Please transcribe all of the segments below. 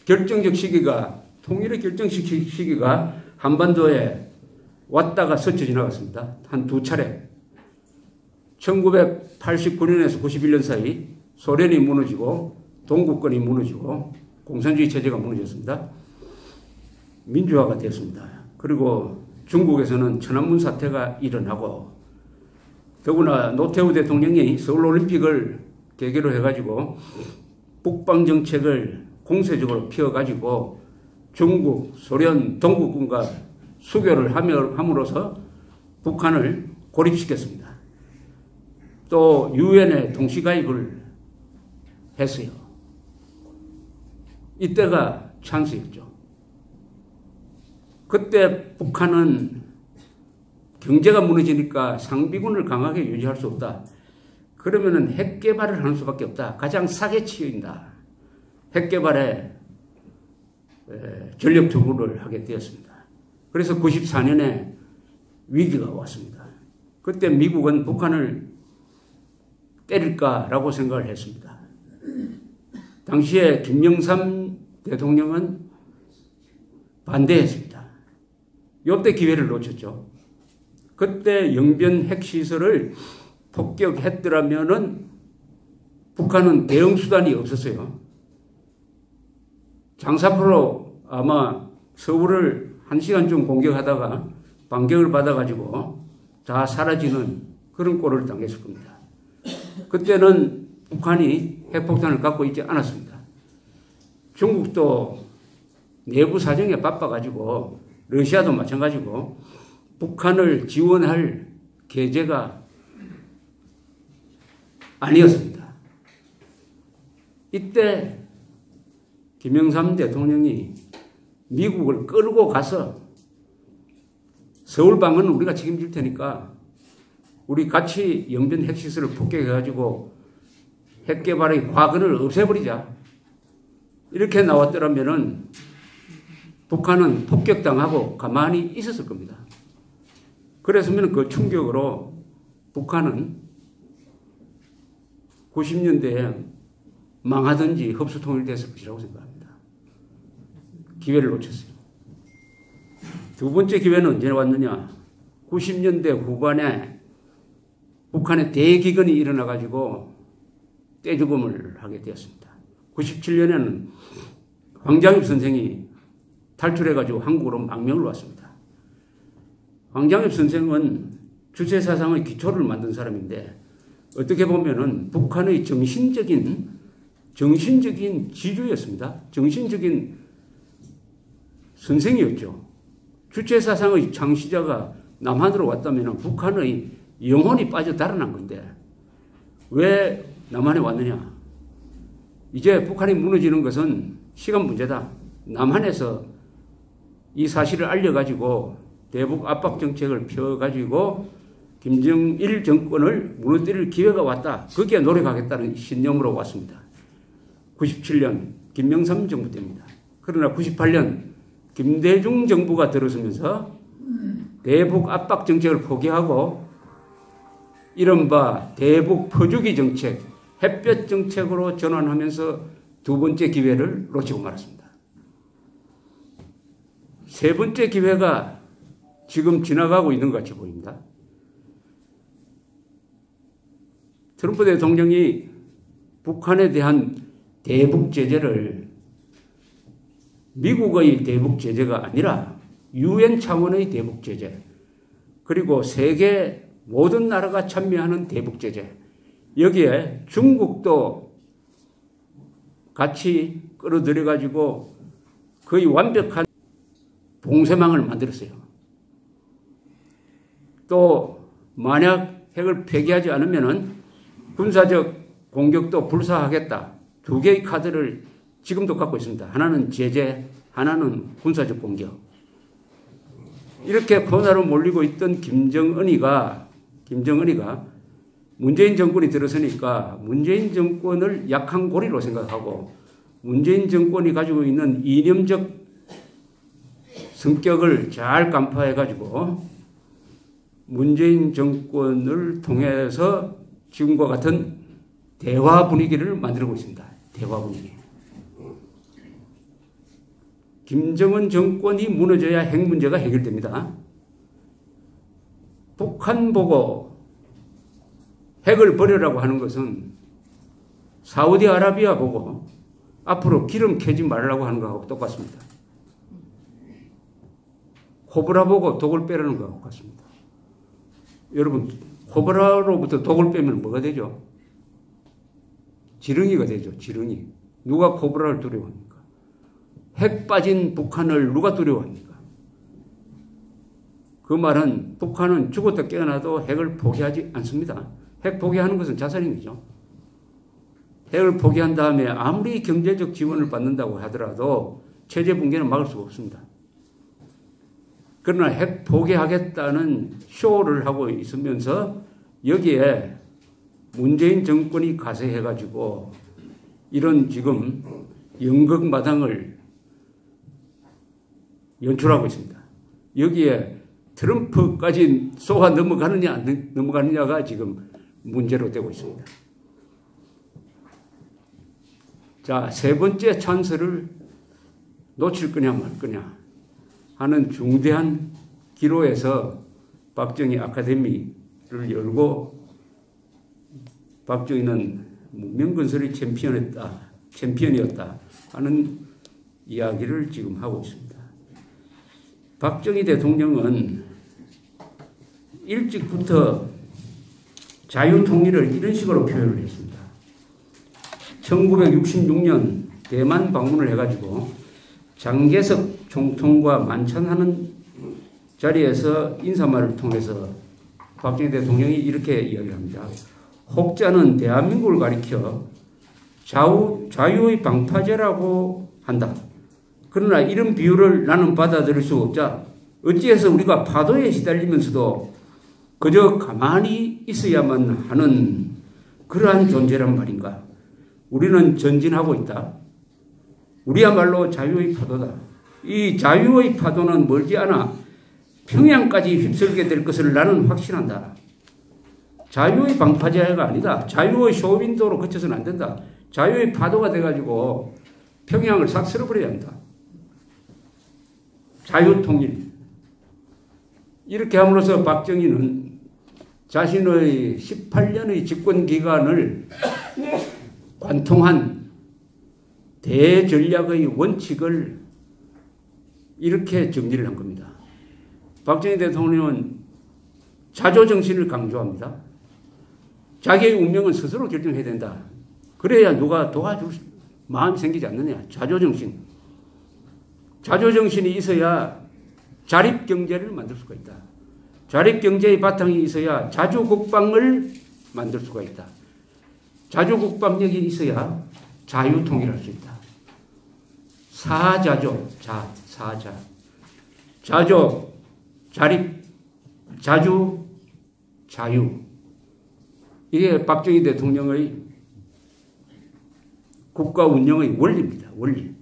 결정적 시기가, 통일의 결정적 시기가 한반도에 왔다가 스쳐 지나갔습니다. 한 두 차례. 1989년에서 91년 사이 소련이 무너지고 동구권이 무너지고 공산주의 체제가 무너졌습니다. 민주화가 됐습니다. 그리고 중국에서는 천안문 사태가 일어나고, 더구나 노태우 대통령이 서울올림픽을 계기로 해가지고 북방정책을 공세적으로 피워가지고 중국, 소련, 동구권과 수교를 함으로써 북한을 고립시켰습니다. 또 유엔에 동시가입을 했어요. 이때가 찬스였죠. 그때 북한은 경제가 무너지니까 상비군을 강하게 유지할 수 없다. 그러면은 핵 개발을 하는 수밖에 없다. 가장 사기에 치인다. 핵 개발에 전력 투구를 하게 되었습니다. 그래서 94년에 위기가 왔습니다. 그때 미국은 북한을 때릴까라고 생각을 했습니다. 당시에 김영삼 대통령은 반대했습니다. 이때 기회를 놓쳤죠. 그때 영변 핵시설을 폭격했더라면은 북한은 대응 수단이 없었어요. 장사포로 아마 서울을 1시간쯤 공격하다가 반격을 받아가지고 다 사라지는 그런 꼴을 당했을 겁니다. 그때는 북한이 핵폭탄을 갖고 있지 않았습니다. 중국도 내부 사정에 바빠가지고, 러시아도 마찬가지고 북한을 지원할 계제가 아니었습니다. 이때 김영삼 대통령이 미국을 끌고 가서 서울방은 우리가 책임질 테니까 우리 같이 영변 핵시설을 폭격해가지고 핵개발의 과거를 없애버리자. 이렇게 나왔더라면은 북한은 폭격당하고 가만히 있었을 겁니다. 그랬으면 그 충격으로 북한은 90년대에 망하든지 흡수통일됐을 것이라고 생각합니다. 기회를 놓쳤어요. 두 번째 기회는 언제 왔느냐? 90년대 후반에 북한에 대기근이 일어나가지고 떼죽음을 하게 되었습니다. 97년에는 황장엽 선생이 탈출해가지고 한국으로 망명을 왔습니다. 황장엽 선생은 주체사상의 기초를 만든 사람인데, 어떻게 보면은 북한의 정신적인 지주였습니다. 정신적인 선생이었죠. 주체사상의 창시자가 남한으로 왔다면 북한의 영혼이 빠져 달아난 건데 왜 남한에 왔느냐? 이제 북한이 무너지는 것은 시간 문제다. 남한에서 이 사실을 알려가지고 대북 압박 정책을 펴가지고 김정일 정권을 무너뜨릴 기회가 왔다. 거기에 노력하겠다는 신념으로 왔습니다. 97년 김영삼 정부 때입니다. 그러나 98년 김대중 정부가 들어서면서 대북 압박 정책을 포기하고 이른바 대북 퍼주기 정책, 햇볕 정책으로 전환하면서 두 번째 기회를 놓치고 말았습니다. 세 번째 기회가 지금 지나가고 있는 것 같이 보입니다. 트럼프 대통령이 북한에 대한 대북 제재를 미국의 대북 제재가 아니라 유엔 차원의 대북 제재, 그리고 세계 모든 나라가 참여하는 대북 제재, 여기에 중국도 같이 끌어들여가지고 거의 완벽한 봉쇄망을 만들었어요. 또 만약 핵을 폐기하지 않으면은 군사적 공격도 불사하겠다. 두 개의 카드를 지금도 갖고 있습니다. 하나는 제재, 하나는 군사적 공격. 이렇게 코너로 몰리고 있던 김정은이가 문재인 정권이 들어서니까 문재인 정권을 약한 고리로 생각하고 문재인 정권이 가지고 있는 이념적 성격을 잘 간파해가지고 문재인 정권을 통해서 지금과 같은 대화 분위기를 만들고 있습니다. 대화 분위기. 김정은 정권이 무너져야 핵 문제가 해결됩니다. 북한 보고 핵을 버리라고 하는 것은 사우디아라비아 보고 앞으로 기름 캐지 말라고 하는 것하고 똑같습니다. 코브라 보고 독을 빼라는 것하고 같습니다. 여러분, 코브라로부터 독을 빼면 뭐가 되죠? 지렁이가 되죠. 지렁이. 누가 코브라를 두려워합니까? 핵 빠진 북한을 누가 두려워합니까? 그 말은 북한은 죽었다 깨어나도 핵을 포기하지 않습니다. 핵 포기하는 것은 자살행위죠. 핵을 포기한 다음에 아무리 경제적 지원을 받는다고 하더라도 체제 붕괴는 막을 수가 없습니다. 그러나 핵 포기하겠다는 쇼를 하고 있으면서 여기에 문재인 정권이 가세해가지고 이런 지금 연극마당을 연출하고 있습니다. 여기에 트럼프까지 쏘아 넘어가느냐 안 넘어가느냐가 지금 문제로 되고 있습니다. 자, 세 번째 찬스를 놓칠 거냐 말 거냐 하는 중대한 기로에서 박정희 아카데미를 열고 박정희는 문명건설의 챔피언이었다 하는 이야기를 지금 하고 있습니다. 박정희 대통령은 일찍부터 자유통일을 이런 식으로 표현을 했습니다. 1966년 대만 방문을 해가지고 장개석 총통과 만찬하는 자리에서 인사말을 통해서 박정희 대통령이 이렇게 이야기합니다. 혹자는 대한민국을 가리켜 자유의 방파제라고 한다. 그러나 이런 비유를 나는 받아들일 수 없자 어찌해서 우리가 파도에 시달리면서도 그저 가만히 있어야만 하는 그러한 존재란 말인가. 우리는 전진하고 있다. 우리야말로 자유의 파도다. 이 자유의 파도는 멀지 않아 평양까지 휩쓸게 될 것을 나는 확신한다. 자유의 방파제가 아니다. 자유의 쇼윈도로 거쳐서는 안 된다. 자유의 파도가 돼가지고 평양을 싹 쓸어버려야 한다. 자유통일. 이렇게 함으로써 박정희는 자신의 18년의 집권기간을 관통한 대전략의 원칙을 이렇게 정리를 한 겁니다. 박정희 대통령은 자조정신을 강조합니다. 자기의 운명은 스스로 결정해야 된다. 그래야 누가 도와줄 마음이 생기지 않느냐. 자조정신. 자조정신이 있어야 자립경제를 만들 수가 있다. 자립경제의 바탕이 있어야 자주국방을 만들 수가 있다. 자주국방력이 있어야 자유통일할 수 있다. 사자조, 사자. 자조, 자립, 자주, 자유. 이게 박정희 대통령의 국가 운영의 원리입니다. 원리.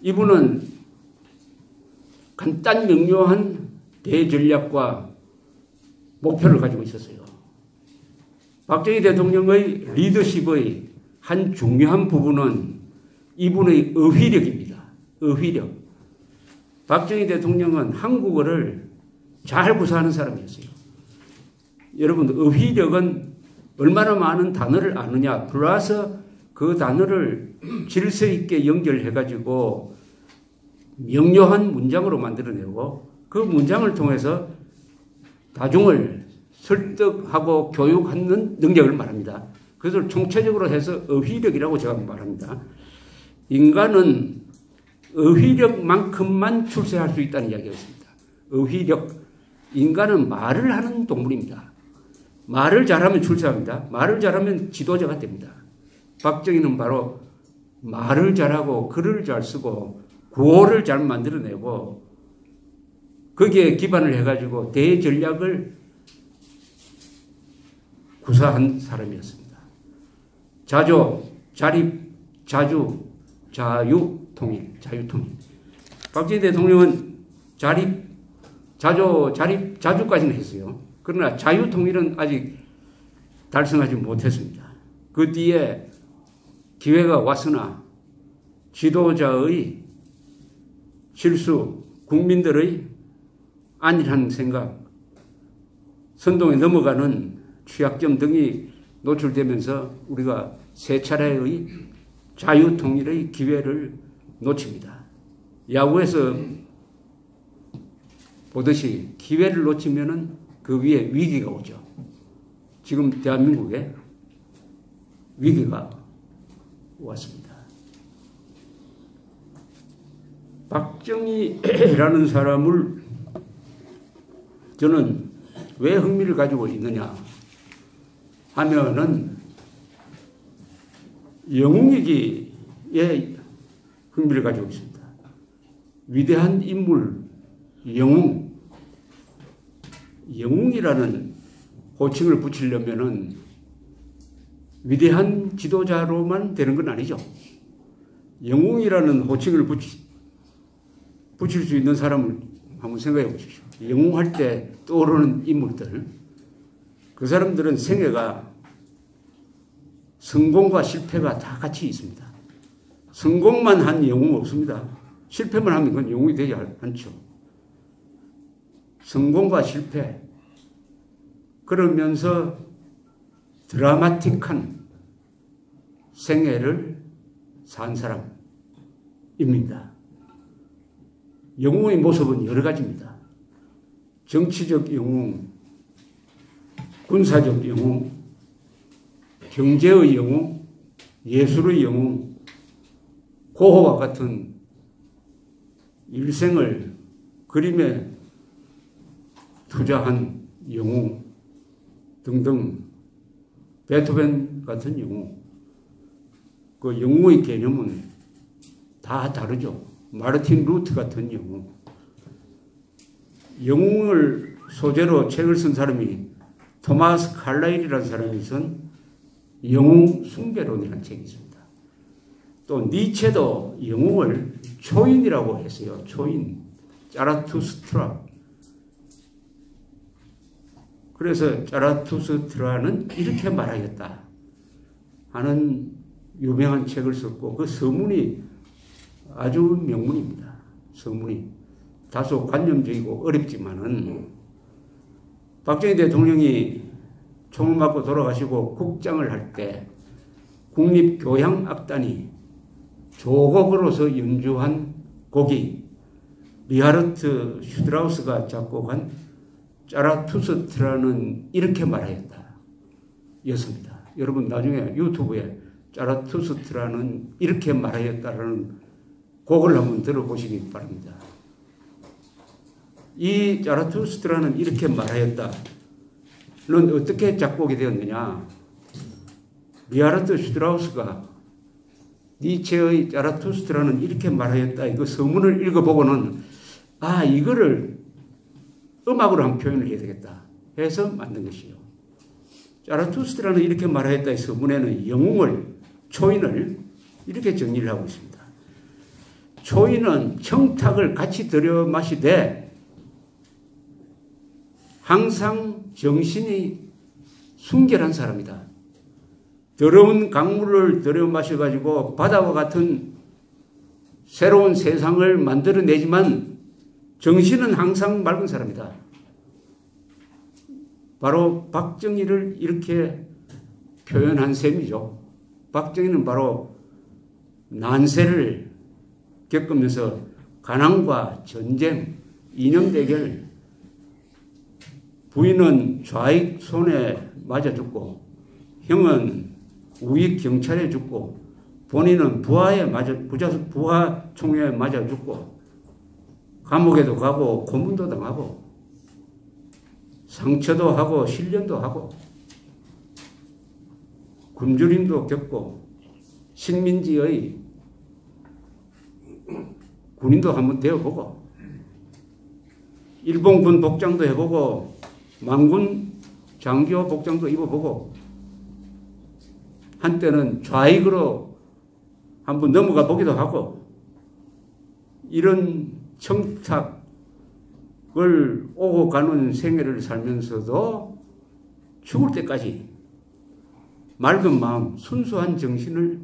이분은 간단 명료한 대전략과 목표를 가지고 있었어요. 박정희 대통령의 리더십의 한 중요한 부분은 이분의 어휘력입니다. 어휘력. 박정희 대통령은 한국어를 잘 구사하는 사람이었어요. 여러분, 어휘력은 얼마나 많은 단어를 아느냐 플러스 그 단어를 질서 있게 연결해가지고 명료한 문장으로 만들어내고 그 문장을 통해서 다중을 설득하고 교육하는 능력을 말합니다. 그것을 총체적으로 해서 어휘력이라고 제가 말합니다. 인간은 어휘력만큼만 출세할 수 있다는 이야기였습니다. 어휘력. 인간은 말을 하는 동물입니다. 말을 잘하면 출세합니다. 말을 잘하면 지도자가 됩니다. 박정희는 바로 말을 잘하고 글을 잘 쓰고 구호를 잘 만들어내고 거기에 기반을 해가지고 대전략을 구사한 사람이었습니다. 자조, 자립, 자주, 자유통일, 자유통일. 박정희 대통령은 자립, 자조, 자립, 자주까지는 했어요. 그러나 자유통일은 아직 달성하지 못했습니다. 그 뒤에 기회가 왔으나 지도자의 실수, 국민들의 안일한 생각, 선동에 넘어가는 취약점 등이 노출되면서 우리가 세 차례의 자유통일의 기회를 놓칩니다. 야구에서 보듯이 기회를 놓치면은 그 위에 위기가 오죠. 지금 대한민국에 위기가 왔습니다. 박정희라는 사람을 저는 왜 흥미를 가지고 있느냐 하면은 영웅이기에 흥미를 가지고 있습니다. 위대한 인물, 영웅이라는 호칭을 붙이려면은 위대한 지도자로만 되는 건 아니죠. 영웅이라는 호칭을 붙일 수 있는 사람을 한번 생각해 보십시오. 영웅할 때 떠오르는 인물들, 그 사람들은 생애가 성공과 실패가 다 같이 있습니다. 성공만 한 영웅 없습니다. 실패만 하면 그건 영웅이 되지 않죠. 성공과 실패, 그러면서 드라마틱한 생애를 산 사람입니다. 영웅의 모습은 여러 가지입니다. 정치적 영웅, 군사적 영웅, 경제의 영웅, 예술의 영웅, 고흐와 같은 일생을 그림에 투자한 영웅 등등, 베토벤 같은 영웅, 그 영웅의 개념은 다 다르죠. 마르틴 루트 같은 영웅. 영웅을 소재로 책을 쓴 사람이 토마스 칼라일이라는 사람이 쓴 영웅 숭배론이라는 책이 있습니다. 또 니체도 영웅을 초인이라고 했어요. 초인. 자라투스트라. 그래서 자라투스트라는 이렇게 말하겠다 하는 유명한 책을 썼고, 그 서문이 아주 명문입니다. 서문이 다소 관념적이고 어렵지만은, 박정희 대통령이 총을 맞고 돌아가시고 국장을 할 때 국립교향악단이 조곡으로서 연주한 곡이 리하르트 슈트라우스가 작곡한 자라투스트라는 이렇게 말하였다 였습니다. 여러분 나중에 유튜브에 자라투스트라는 이렇게 말하였다라는 곡을 한번 들어보시기 바랍니다. 이 자라투스트라는 이렇게 말하였다는 어떻게 작곡이 되었느냐. 리하르트 슈트라우스가 니체의 자라투스트라는 이렇게 말하였다, 이거 서문을 읽어보고는 이거를 음악으로 한 표현을 해야 되겠다 해서 만든 것이요. 자라투스트라는 이렇게 말하였다 이 서문에는 영웅을, 초인을 이렇게 정리를 하고 있습니다. 초인은 청탁을 같이 들여 마시되 항상 정신이 순결한 사람이다. 더러운 강물을 들여 마셔가지고 바다와 같은 새로운 세상을 만들어내지만 정신은 항상 맑은 사람이다. 바로 박정희를 이렇게 표현한 셈이죠. 박정희는 바로 난세를 겪으면서 가난과 전쟁, 이념 대결, 부인은 좌익 손에 맞아 죽고, 형은 우익 경찰에 죽고, 본인은 부하 총에 맞아 죽고, 감옥에도 가고 고문도 당하고 상처도 하고 실련도 하고 굶주림도 겪고 식민지의 군인도 한번 되어보고 일본군 복장도 해보고 만군 장교 복장도 입어보고 한때는 좌익으로 한번 넘어가 보기도 하고 이런 청탁을 오고 가는 생애를 살면서도 죽을 때까지 맑은 마음, 순수한 정신을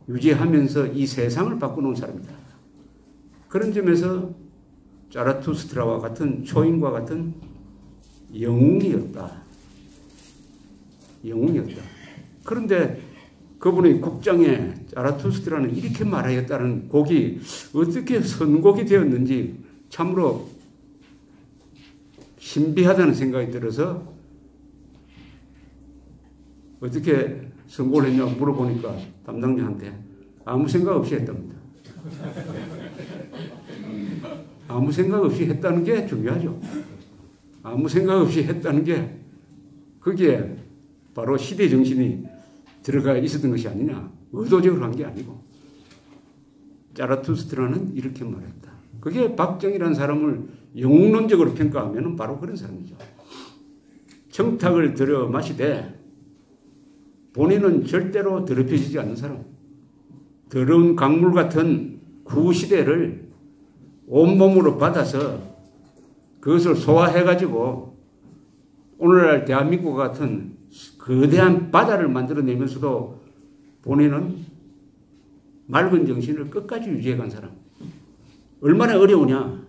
유지하면서 이 세상을 바꾸는 사람이다. 그런 점에서 자라투스트라와 같은 초인과 같은 영웅이었다. 영웅이었다. 그런데 그분의 국장에 자라투스트라는 이렇게 말하였다는 곡이 어떻게 선곡이 되었는지 참으로 신비하다는 생각이 들어서 어떻게 선곡을 했냐고 물어보니까 담당자한테 아무 생각 없이 했답니다. 아무 생각 없이 했다는 게 중요하죠. 아무 생각 없이 했다는 게 거기에 바로 시대 정신이 들어가 있었던 것이 아니냐. 의도적으로 한 게 아니고. 자라투스트라는 이렇게 말했다. 그게 박정희라는 사람을 영웅론적으로 평가하면 바로 그런 사람이죠. 청탁을 들여 마시되 본인은 절대로 더럽혀지지 않는 사람. 더러운 강물 같은 구시대를 온몸으로 받아서 그것을 소화해가지고 오늘날 대한민국 같은 거대한 바다를 만들어내면서도 본인은 맑은 정신을 끝까지 유지해간 사람. 얼마나 어려우냐.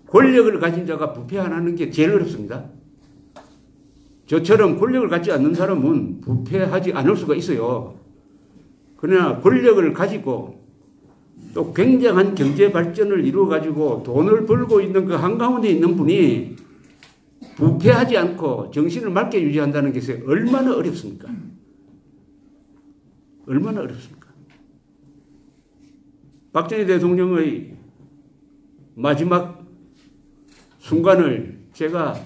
권력을 가진 자가 부패하는 게 제일 어렵습니다. 저처럼 권력을 갖지 않는 사람은 부패하지 않을 수가 있어요. 그러나 권력을 가지고 또 굉장한 경제 발전을 이루어가지고 돈을 벌고 있는 그 한가운데 있는 분이 부패하지 않고 정신을 맑게 유지한다는 것이 얼마나 어렵습니까? 얼마나 어렵습니까? 박정희 대통령의 마지막 순간을 제가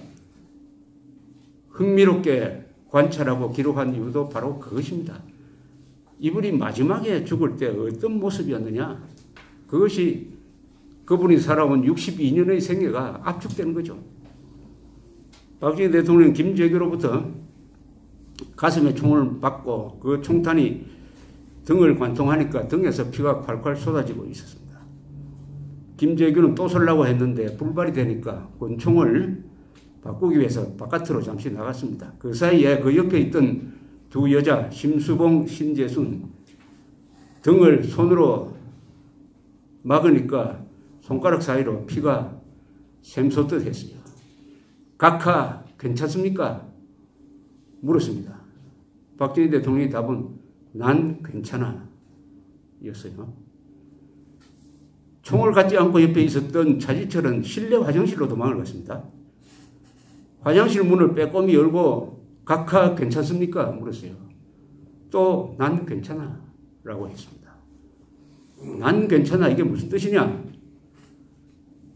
흥미롭게 관찰하고 기록한 이유도 바로 그것입니다. 이분이 마지막에 죽을 때 어떤 모습이었느냐? 그것이 그분이 살아온 62년의 생애가 압축되는 거죠. 박정희 대통령 김재규로부터 가슴에 총을 받고 그 총탄이 등을 관통하니까 등에서 피가 콸콸 쏟아지고 있었습니다. 김재규는 또 쏠라고 했는데 불발이 되니까 권총을 바꾸기 위해서 바깥으로 잠시 나갔습니다. 그 사이에 그 옆에 있던 두 여자 심수봉, 신재순 등을 손으로 막으니까 손가락 사이로 피가 샘솟듯 했어요. 각하 괜찮습니까? 물었습니다. 박정희 대통령의 답은 난 괜찮아 였어요. 총을 갖지 않고 옆에 있었던 차지철은 실내 화장실로 도망을 갔습니다. 화장실 문을 빼꼼히 열고 각하 괜찮습니까? 물었어요. 또 난 괜찮아 라고 했습니다. 난 괜찮아 이게 무슨 뜻이냐?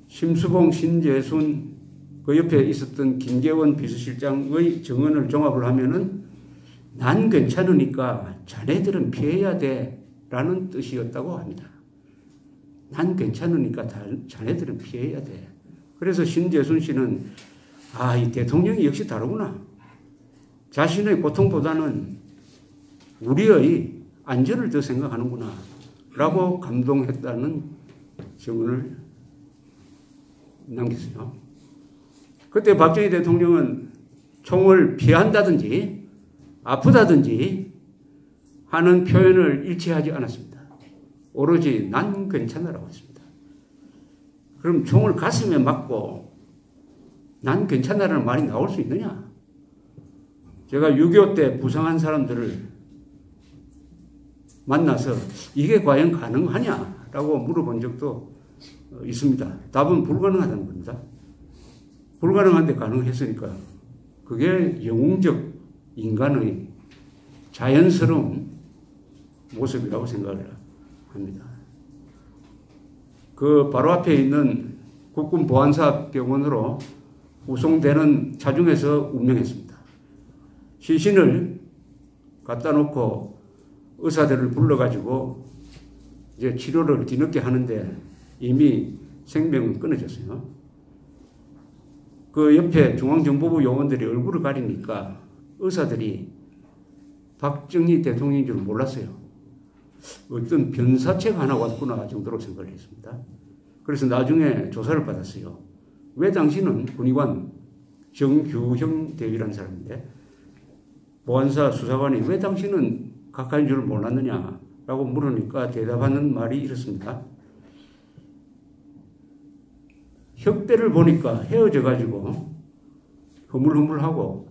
심수봉, 신재순 그 옆에 있었던 김계원 비서실장의 증언을 종합을 하면은 난 괜찮으니까 자네들은 피해야 돼 라는 뜻이었다고 합니다. 난 괜찮으니까 자네들은 피해야 돼. 그래서 신재순 씨는 이 대통령이 역시 다르구나. 자신의 고통보다는 우리의 안전을 더 생각하는구나 라고 감동했다는 증언을 남겼어요. 그때 박정희 대통령은 총을 피한다든지 아프다든지 하는 표현을 일치하지 않았습니다. 오로지 난 괜찮아라고 했습니다. 그럼 총을 가슴에 맞고 난 괜찮아라는 말이 나올 수 있느냐? 제가 6.25 때 부상한 사람들을 만나서 이게 과연 가능하냐라고 물어본 적도 있습니다. 답은 불가능하다는 겁니다. 불가능한데 가능했으니까 그게 영웅적 인간의 자연스러운 모습이라고 생각을 합니다. 그 바로 앞에 있는 국군 보안사 병원으로 후송되는 차중에서 운명했습니다. 시신을 갖다 놓고 의사들을 불러가지고 이제 치료를 뒤늦게 하는데 이미 생명은 끊어졌어요. 그 옆에 중앙정보부 요원들이 얼굴을 가리니까 의사들이 박정희 대통령인 줄 몰랐어요. 어떤 변사체가 하나 왔구나 정도로 생각을 했습니다. 그래서 나중에 조사를 받았어요. 왜 당신은 군의관 정규형 대위라는 사람인데 보안사 수사관이 왜 당신은 각하인 줄 몰랐느냐라고 물으니까 대답하는 말이 이렇습니다. 혁대를 보니까 헤어져가지고 흐물흐물하고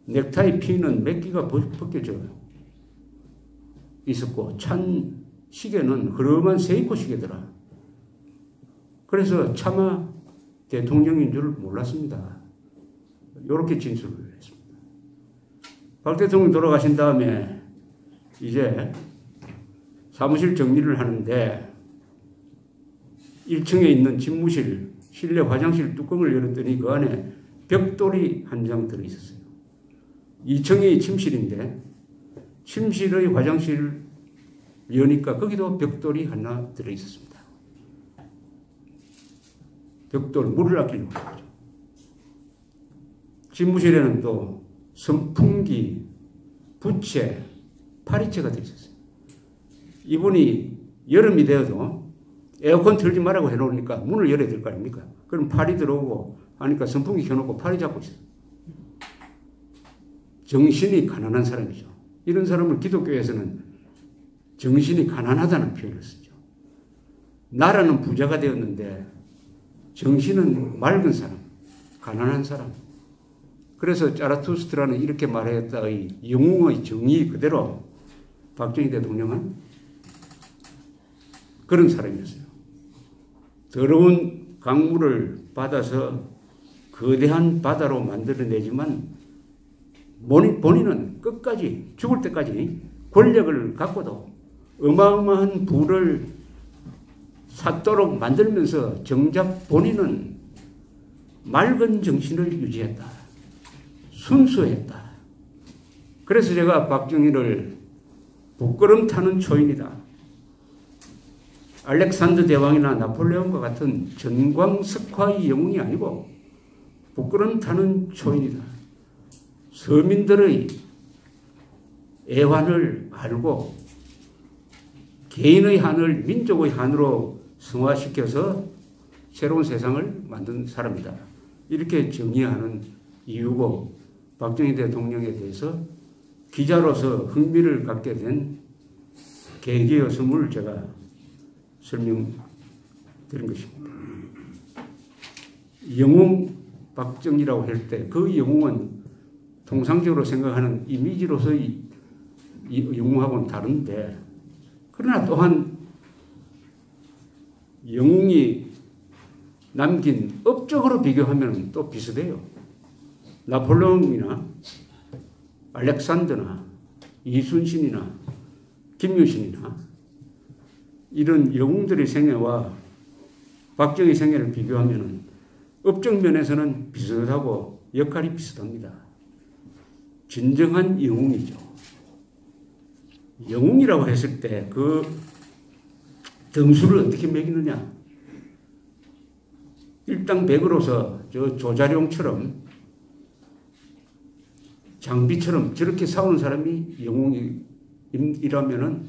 넥타이 피는 몇 개가 벗겨져 있었고 찬 시계는 흐름한 세이코 시계더라. 그래서 차마 대통령인 줄 몰랐습니다. 이렇게 진술을 했습니다. 박 대통령 돌아가신 다음에 이제 사무실 정리를 하는데 1층에 있는 집무실, 실내 화장실 뚜껑을 열었더니 그 안에 벽돌이 한 장 들어있었어요. 2층이 침실인데 침실의 화장실을 여니까 거기도 벽돌이 하나 들어있었습니다. 벽돌, 물을 아끼려고 하죠. 집무실에는 또 선풍기, 부채, 파리채가 들어있었어요. 이분이 여름이 되어도 에어컨 틀지 말라고 해놓으니까 문을 열어야 될 거 아닙니까? 그럼 파리 들어오고 하니까 선풍기 켜놓고 파리 잡고 있어요. 정신이 가난한 사람이죠. 이런 사람을 기독교에서는 정신이 가난하다는 표현을 쓰죠. 나라는 부자가 되었는데 정신은 맑은 사람, 가난한 사람. 그래서 자라투스트라는 이렇게 말했다. 영웅의 정의 그대로 박정희 대통령은 그런 사람이었어요. 더러운 강물을 받아서 거대한 바다로 만들어내지만 본인은 끝까지 죽을 때까지 권력을 갖고도 어마어마한 부를 샀도록 만들면서 정작 본인은 맑은 정신을 유지했다. 순수했다. 그래서 제가 박정희를 부끄럼 타는 초인이다. 알렉산더 대왕이나 나폴레옹과 같은 전광석화의 영웅이 아니고 부끄럼 타는 초인이다. 서민들의 애환을 알고 개인의 한을 민족의 한으로 승화시켜서 새로운 세상을 만든 사람이다. 이렇게 정의하는 이유고 박정희 대통령에 대해서 기자로서 흥미를 갖게 된 계기였음을 제가 설명드린 것입니다. 영웅 박정희라고 할 때 그 영웅은 통상적으로 생각하는 이미지로서의 영웅하고는 다른데 그러나 또한 영웅이 남긴 업적으로 비교하면 또 비슷해요. 나폴레옹이나 알렉산더나 이순신이나 김유신이나 이런 영웅들의 생애와 박정희 생애를 비교하면 업적 면에서는 비슷하고 역할이 비슷합니다. 진정한 영웅이죠. 영웅이라고 했을 때 그 등수를 어떻게 매기느냐. 일당백으로서 저 조자룡처럼 장비처럼 저렇게 싸우는 사람이 영웅이라면은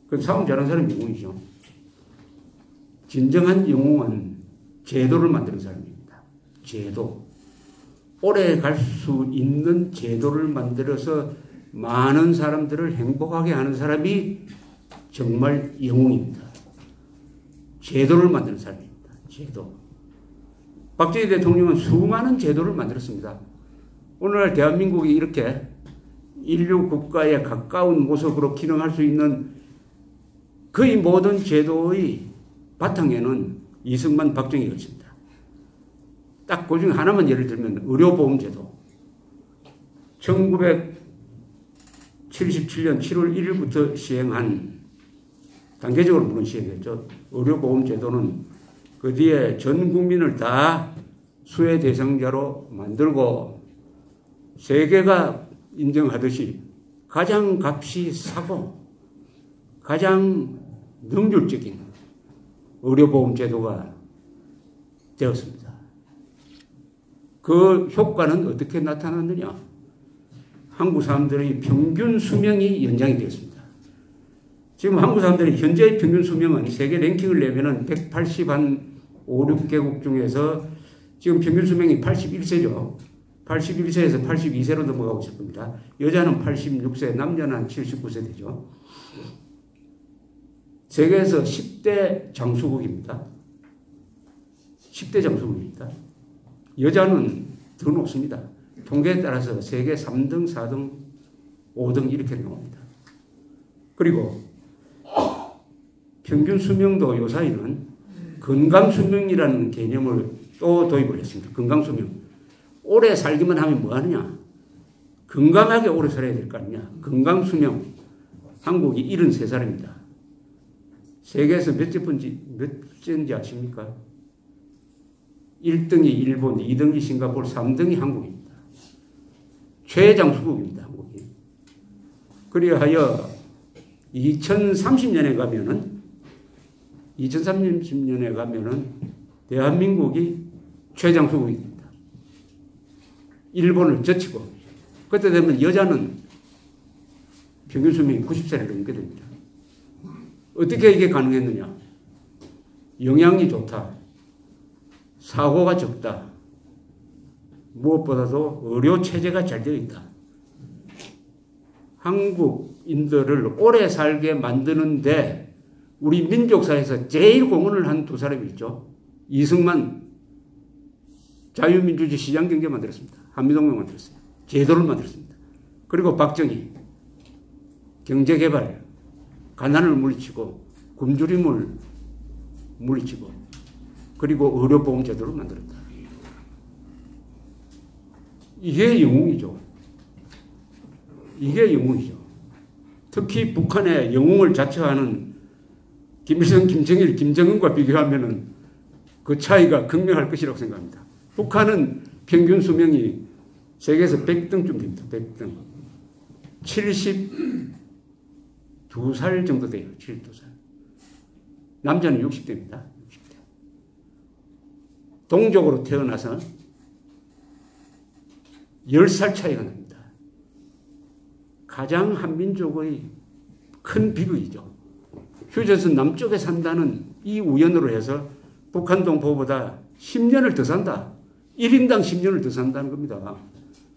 그 싸움 잘하는 사람이 영웅이죠. 진정한 영웅은 제도를 만드는 사람입니다. 제도. 오래 갈 수 있는 제도를 만들어서 많은 사람들을 행복하게 하는 사람이 정말 영웅입니다. 제도를 만드는 사람입니다. 제도. 박정희 대통령은 수많은 제도를 만들었습니다. 오늘날 대한민국이 이렇게 인류 국가에 가까운 모습으로 기능할 수 있는 거의 모든 제도의 바탕에는 이승만, 박정희가 있습니다. 딱 그 중에 하나만 예를 들면 의료보험제도. 1977년 7월 1일부터 시행한, 단계적으로 물론 시행했죠. 의료보험제도는 그 뒤에 전 국민을 다 수혜 대상자로 만들고 세계가 인정하듯이 가장 값이 싸고 가장 능률적인 의료보험제도가 되었습니다. 그 효과는 어떻게 나타났느냐? 한국 사람들의 평균 수명이 연장이 되었습니다. 지금 한국 사람들의 현재의 평균 수명은 세계 랭킹을 내면은 185, 6개국 중에서 지금 평균 수명이 81세죠. 81세에서 82세로 넘어가고 있을 겁니다. 여자는 86세, 남자는 79세 되죠. 세계에서 10대 장수국입니다. 10대 장수국입니다. 여자는 더 높습니다. 통계에 따라서 세계 3등, 4등, 5등 이렇게 나옵니다. 그리고 평균 수명도 요사이는 건강수명이라는 개념을 또 도입을 했습니다. 건강수명. 오래 살기만 하면 뭐 하느냐? 건강하게 오래 살아야 될 거 아니냐? 건강수명. 한국이 73살입니다. 세계에서 몇째인지 아십니까? 1등이 일본, 2등이 싱가포르, 3등이 한국입니다. 최장수국입니다, 한국이. 그리하여 2030년에 가면은 대한민국이 최장수국입니다. 일본을 제치고. 그때 되면 여자는 평균 수명이 90세를 넘게 됩니다. 어떻게 이게 가능했느냐? 영양이 좋다. 사고가 적다. 무엇보다도 의료 체제가 잘 되어 있다. 한국인들을 오래 살게 만드는데 우리 민족사에서 제일 공헌을 한 두 사람이 있죠. 이승만 자유민주주의 시장경제 만들었습니다. 한미동맹 만들었어요. 제도를 만들었습니다. 그리고 박정희 경제개발, 가난을 물리치고 굶주림을 물리치고 그리고 의료보험제도를 만들었다. 이게 영웅이죠. 이게 영웅이죠. 특히 북한의 영웅을 자처하는 김일성, 김정일, 김정은과 비교하면 그 차이가 극명할 것이라고 생각합니다. 북한은 평균 수명이 세계에서 100등쯤 됩니다. 100등. 72살 정도 돼요. 72살. 남자는 60대입니다. 60대. 동족으로 태어나서 10살 차이가 납니다. 가장 한민족의 큰 비극이죠. 휴전선 남쪽에 산다는 이 우연으로 해서 북한 동포보다 10년을 더 산다. 1인당 10년을 더 산다는 겁니다.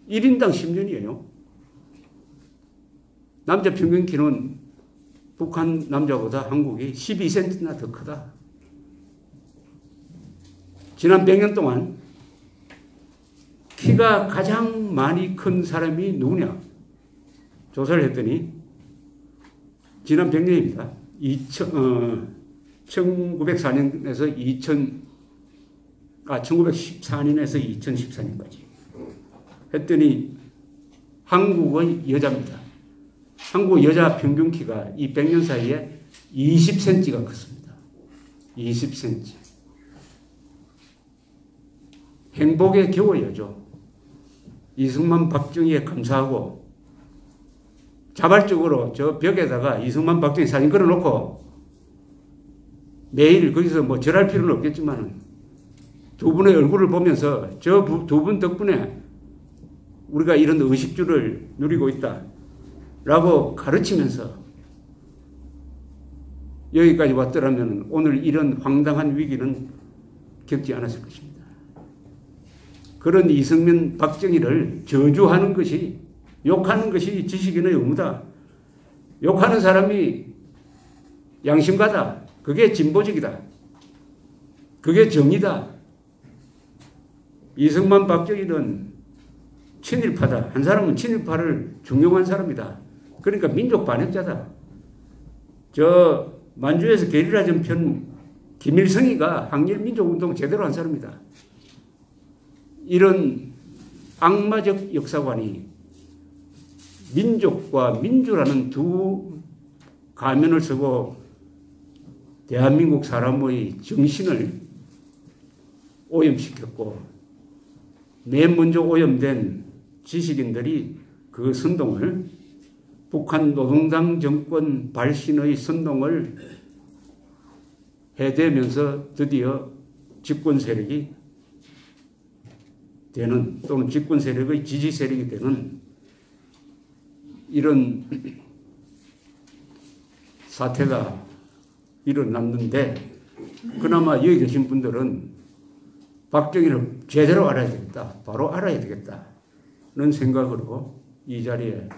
1인당 10년이에요. 남자 평균 키는 북한 남자보다 한국이 12cm나 더 크다. 지난 100년 동안 키가 가장 많이 큰 사람이 누구냐? 조사를 했더니 지난 100년입니다. 1914년에서 1914년에서 2014년까지 했더니 한국의 여자입니다. 한국 여자 평균 키가 이 100년 사이에 20cm가 컸습니다. 20cm. 행복의 겨워야죠. 이승만, 박정희에 감사하고 자발적으로 저 벽에다가 이승만, 박정희 사진 걸어놓고 매일 거기서 뭐 절할 필요는 없겠지만 두 분의 얼굴을 보면서 저 두 분 덕분에 우리가 이런 의식주를 누리고 있다 라고 가르치면서 여기까지 왔더라면 오늘 이런 황당한 위기는 겪지 않았을 것입니다. 그런 이승만, 박정희를 저주하는 것이, 욕하는 것이 지식인의 의무다. 욕하는 사람이 양심가다. 그게 진보적이다. 그게 정의다. 이승만, 박정희는 친일파다. 한 사람은 친일파를 중용한 사람이다. 그러니까 민족 반역자다. 저 만주에서 게릴라 전편 김일성이가 항일민족운동 제대로 한 사람이다. 이런 악마적 역사관이 민족과 민주라는 두 가면을 쓰고 대한민국 사람의 정신을 오염시켰고 맨 먼저 오염된 지식인들이 그 선동을 북한 노동당 정권 발신의 선동을 해대면서 드디어 집권 세력이 되는 또는 집권 세력의 지지 세력이 되는 이런 사태가 일어났는데 그나마 여기 계신 분들은 박정희를 제대로 알아야 되겠다. 바로 알아야 되겠다는 생각으로 이 자리에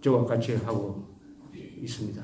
저와 같이 하고 있습니다.